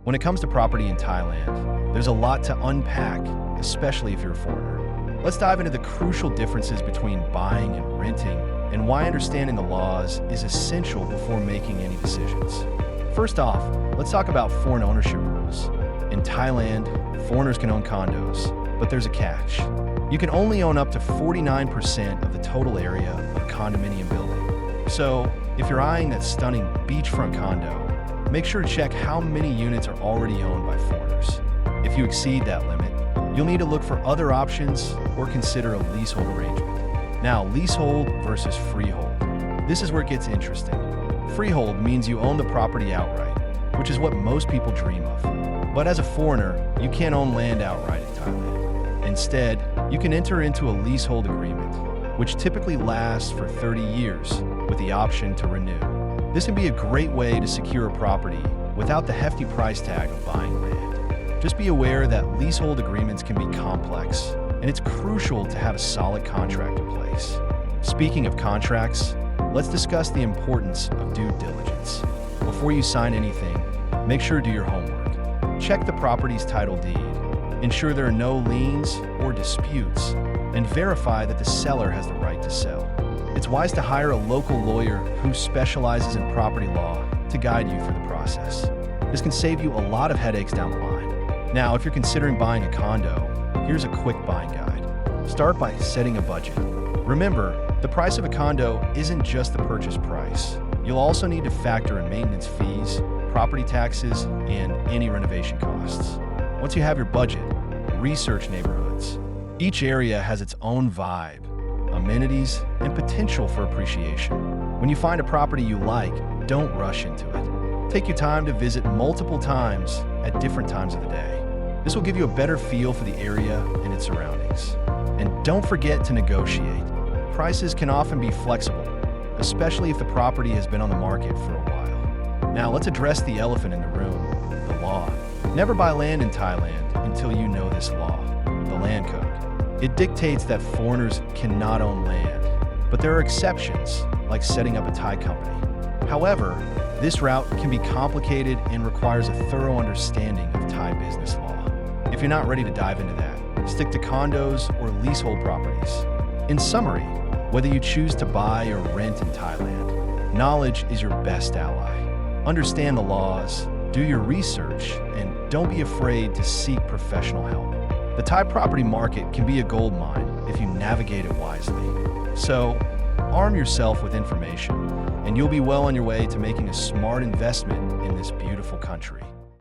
When it comes to property in Thailand, there's a lot to unpack, especially if you're a foreigner. Let's dive into the crucial differences between buying and renting and why understanding the laws is essential before making any decisions. First off, let's talk about foreign ownership rules. In Thailand, foreigners can own condos, but there's a catch. You can only own up to 49% of the total area of a condominium building. So, if you're eyeing that stunning beachfront condo, make sure to check how many units are already owned by foreigners. If you exceed that limit, you'll need to look for other options or consider a leasehold arrangement. Now, leasehold versus freehold. This is where it gets interesting. Freehold means you own the property outright, which is what most people dream of. But as a foreigner, you can't own land outright in Thailand. Instead, you can enter into a leasehold agreement, which typically lasts for 30 years with the option to renew. This can be a great way to secure a property without the hefty price tag of buying land. Just be aware that leasehold agreements can be complex, and it's crucial to have a solid contract in place. Speaking of contracts, let's discuss the importance of due diligence. Before you sign anything, make sure to do your homework. Check the property's title deed, ensure there are no liens or disputes, and verify that the seller has the right to sell. It's wise to hire a local lawyer who specializes in property law to guide you through the process. This can save you a lot of headaches down the line. Now, if you're considering buying a condo, here's a quick buying guide. Start by setting a budget. Remember, the price of a condo isn't just the purchase price. You'll also need to factor in maintenance fees, property taxes, and any renovation costs. Once you have your budget, research neighborhoods. Each area has its own vibe, amenities, and potential for appreciation. When you find a property you like, don't rush into it. Take your time to visit multiple times at different times of the day. This will give you a better feel for the area and its surroundings. And don't forget to negotiate. Prices can often be flexible, especially if the property has been on the market for a while. Now let's address the elephant in the room, the law. Never buy land in Thailand until you know this law, the land code. It dictates that foreigners cannot own land, but there are exceptions, like setting up a Thai company. However, this route can be complicated and requires a thorough understanding of Thai business law. If you're not ready to dive into that, stick to condos or leasehold properties. In summary, whether you choose to buy or rent in Thailand, knowledge is your best ally. Understand the laws, do your research, and don't be afraid to seek professional help. The Thai property market can be a gold mine if you navigate it wisely. So, arm yourself with information, and you'll be well on your way to making a smart investment in this beautiful country.